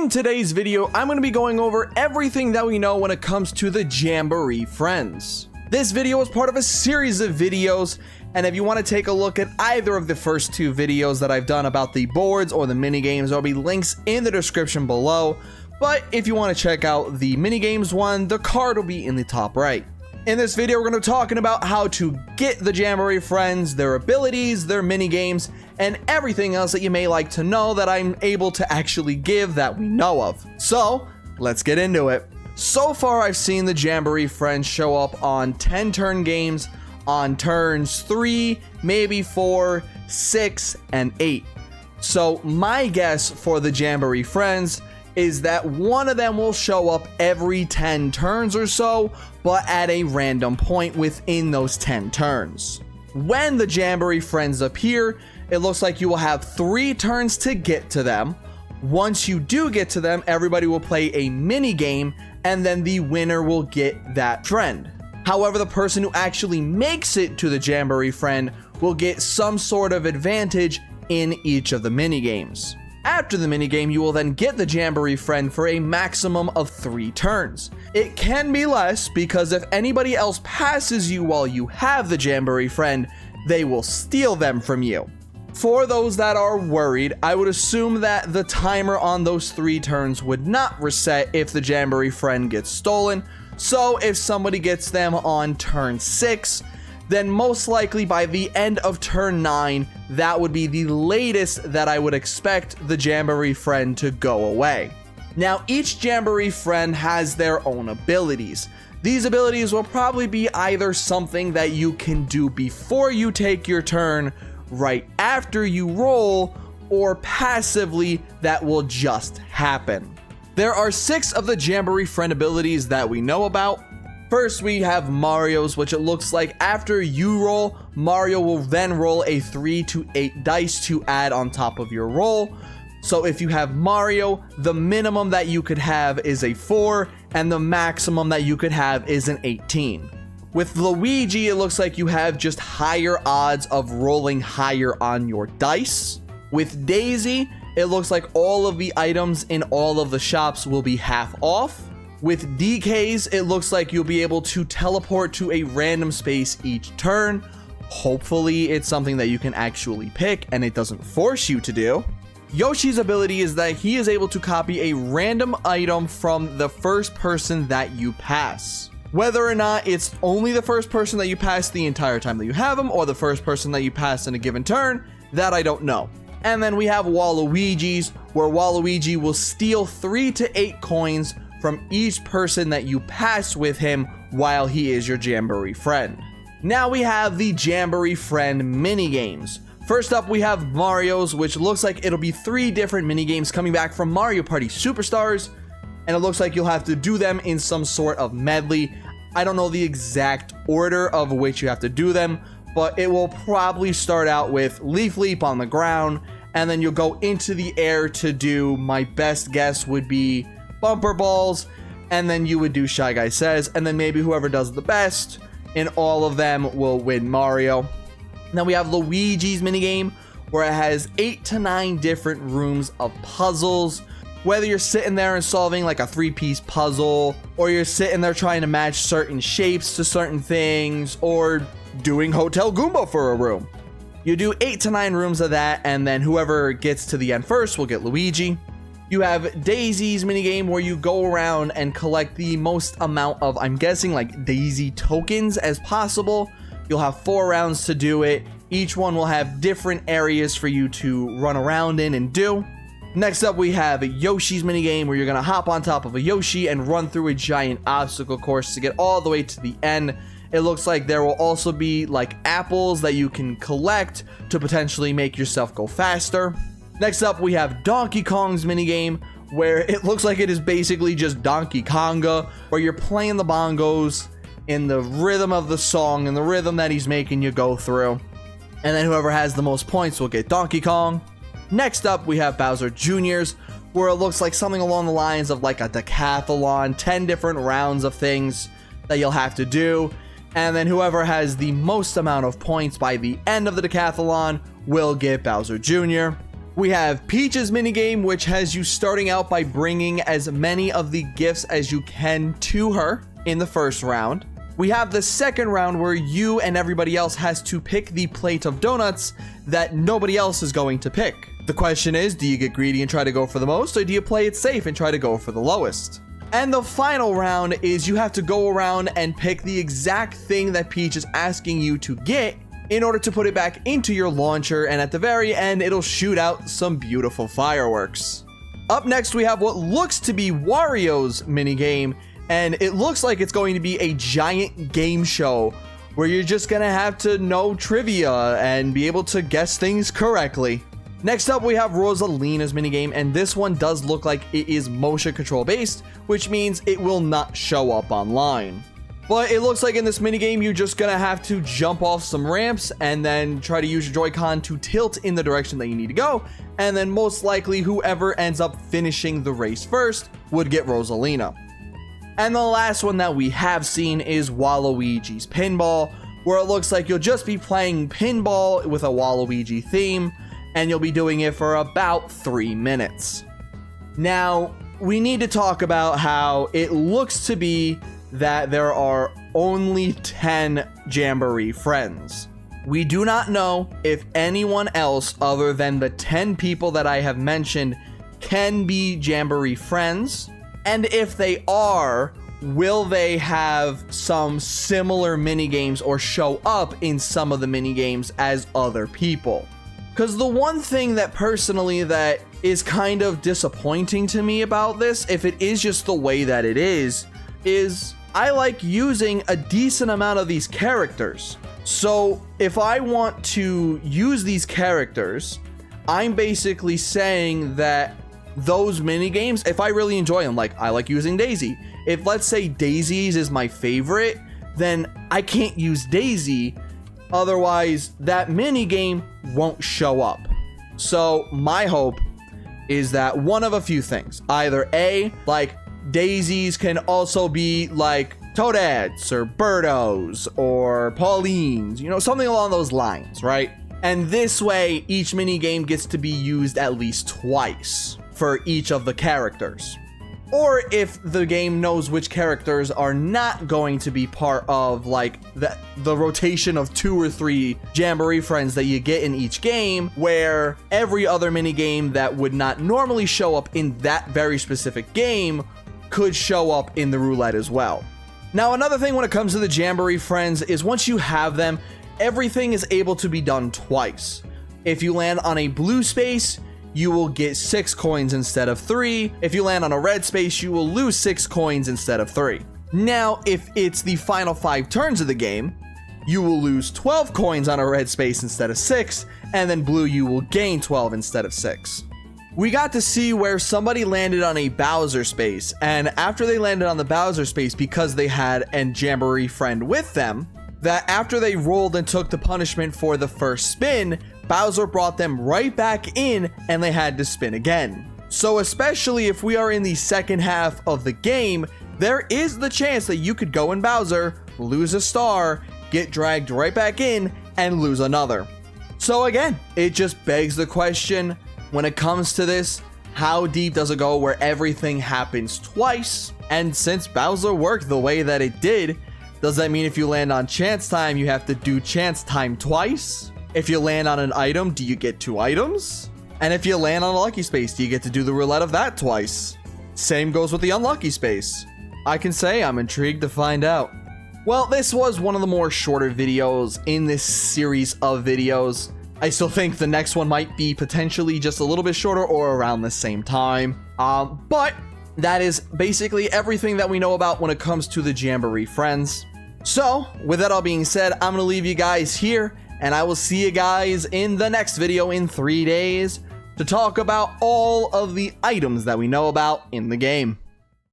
In today's video, I'm going to be going over everything that we know when it comes to the Jamboree Friends. This video is part of a series of videos, and if you want to take a look at either of the first two videos that I've done about the boards or the minigames, there'll be links in the description below. But if you want to check out the minigames one, the card will be in the top right. In this video, we're going to be talking about how to get the Jamboree Friends, their abilities, their minigames, and everything else that you may like to know that I'm able to actually give that we know of. So, let's get into it. So far, I've seen the Jamboree Friends show up on 10-turn games on turns 3, maybe 4, 6, and 8. So, my guess for the Jamboree Friends is that one of them will show up every 10 turns or so, but at a random point within those 10 turns. When the Jamboree Friends appear, it looks like you will have 3 turns to get to them. Once you do get to them, everybody will play a mini game, and then the winner will get that friend. However, the person who actually makes it to the Jamboree Friend will get some sort of advantage in each of the mini games. After the minigame, you will then get the Jamboree Friend for a maximum of 3 turns. It can be less because if anybody else passes you while you have the Jamboree Friend, they will steal them from you. For those that are worried, I would assume that the timer on those 3 turns would not reset if the Jamboree Friend gets stolen. So if somebody gets them on turn 6, then most likely by the end of turn 9, that would be the latest that I would expect the Jamboree Friend to go away. Now, each Jamboree Friend has their own abilities. These abilities will probably be either something that you can do before you take your turn, right after you roll, or passively that will just happen. There are 6 of the Jamboree Friend abilities that we know about. First, we have Mario's, which it looks like after you roll, Mario will then roll a 3 to 8 dice to add on top of your roll. So if you have Mario, the minimum that you could have is a 4, and the maximum that you could have is an 18. With Luigi, it looks like you have just higher odds of rolling higher on your dice. With Daisy, it looks like all of the items in all of the shops will be half off. With DKs, it looks like you'll be able to teleport to a random space each turn. Hopefully, it's something that you can actually pick and it doesn't force you to do. Yoshi's ability is that he is able to copy a random item from the first person that you pass. Whether or not it's only the first person that you pass the entire time that you have him, or the first person that you pass in a given turn, that I don't know. And then we have Waluigi's, where Waluigi will steal 3 to 8 coins from each person that you pass with him while he is your Jamboree Friend. Now we have the Jamboree Friend minigames. First up, we have Mario's, which looks like it'll be 3 different minigames coming back from Mario Party Superstars, and it looks like you'll have to do them in some sort of medley. I don't know the exact order of which you have to do them, but it will probably start out with Leaf Leap on the ground, and then you'll go into the air to do, my best guess would be Bumper Balls, and then you would do Shy Guy Says, and then maybe whoever does the best in all of them will win Mario. Now we have Luigi's minigame, where it has 8 to 9 different rooms of puzzles. Whether you're sitting there and solving like a 3-piece puzzle, or you're sitting there trying to match certain shapes to certain things, or doing Hotel Goomba for a room. You do 8 to 9 rooms of that, and then whoever gets to the end first will get Luigi. You have Daisy's minigame, where you go around and collect the most amount of, I'm guessing, like Daisy tokens as possible. You'll have 4 rounds to do it. Each one will have different areas for you to run around in and do. Next up, we have Yoshi's minigame, where you're going to hop on top of a Yoshi and run through a giant obstacle course to get all the way to the end. It looks like there will also be like apples that you can collect to potentially make yourself go faster. Next up, we have Donkey Kong's minigame, where it looks like it is basically just Donkey Konga, where you're playing the bongos in the rhythm of the song and the rhythm that he's making you go through. And then whoever has the most points will get Donkey Kong. Next up, we have Bowser Jr.'s, where it looks like something along the lines of like a decathlon, 10 different rounds of things that you'll have to do. And then whoever has the most amount of points by the end of the decathlon will get Bowser Jr. We have Peach's minigame, which has you starting out by bringing as many of the gifts as you can to her in the first round. We have the second round where you and everybody else has to pick the plate of donuts that nobody else is going to pick. The question is, do you get greedy and try to go for the most, or do you play it safe and try to go for the lowest? And the final round is you have to go around and pick the exact thing that Peach is asking you to get in order to put it back into your launcher, and at the very end, it'll shoot out some beautiful fireworks. Up next, we have what looks to be Wario's minigame, and it looks like it's going to be a giant game show where you're just gonna have to know trivia and be able to guess things correctly. Next up, we have Rosalina's minigame, and this one does look like it is motion control based, which means it will not show up online. But it looks like in this minigame, you're just gonna have to jump off some ramps and then try to use your Joy-Con to tilt in the direction that you need to go, and then most likely whoever ends up finishing the race first would get Rosalina. And the last one that we have seen is Waluigi's Pinball, where it looks like you'll just be playing pinball with a Waluigi theme, and you'll be doing it for about 3 minutes. Now, we need to talk about how it looks to be that there are only 10 Jamboree Friends. We do not know if anyone else other than the 10 people that I have mentioned can be Jamboree Friends. And if they are, will they have some similar minigames or show up in some of the minigames as other people? Because the one thing that personally that is kind of disappointing to me about this, if it is just the way that it is I like using a decent amount of these characters. So if I want to use these characters, I'm basically saying that those mini games, if I really enjoy them, like I like using Daisy. If let's say Daisy's is my favorite, then I can't use Daisy. Otherwise, that mini game won't show up. So my hope is that one of a few things. Either A, like Daisy's can also be like Toadettes or Birdos or Paulines, you know, something along those lines, right? And this way, each mini game gets to be used at least twice for each of the characters. Or if the game knows which characters are not going to be part of like the rotation of 2 or 3 Jamboree Friends that you get in each game, where every other mini game that would not normally show up in that very specific game could show up in the roulette as well. Now, another thing when it comes to the Jamboree Friends is once you have them, everything is able to be done twice. If you land on a blue space, you will get 6 coins instead of 3. If you land on a red space, you will lose 6 coins instead of 3. Now, if it's the final 5 turns of the game, you will lose 12 coins on a red space instead of 6, and then blue you will gain 12 instead of 6. We got to see where somebody landed on a Bowser space, and after they landed on the Bowser space, because they had a Jamboree Friend with them, that after they rolled and took the punishment for the first spin, Bowser brought them right back in and they had to spin again. So especially if we are in the second half of the game, there is the chance that you could go in Bowser, lose a star, get dragged right back in, and lose another. So again, it just begs the question, when it comes to this, how deep does it go where everything happens twice? And since Bowser worked the way that it did, does that mean if you land on chance time, you have to do chance time twice? If you land on an item, do you get 2 items? And if you land on a lucky space, do you get to do the roulette of that twice? Same goes with the unlucky space. I can say I'm intrigued to find out. Well, this was one of the more shorter videos in this series of videos. I still think the next one might be potentially just a little bit shorter or around the same time. But that is basically everything that we know about when it comes to the Jamboree Friends. So, with that all being said, I'm going to leave you guys here, and I will see you guys in the next video in 3 days to talk about all of the items that we know about in the game.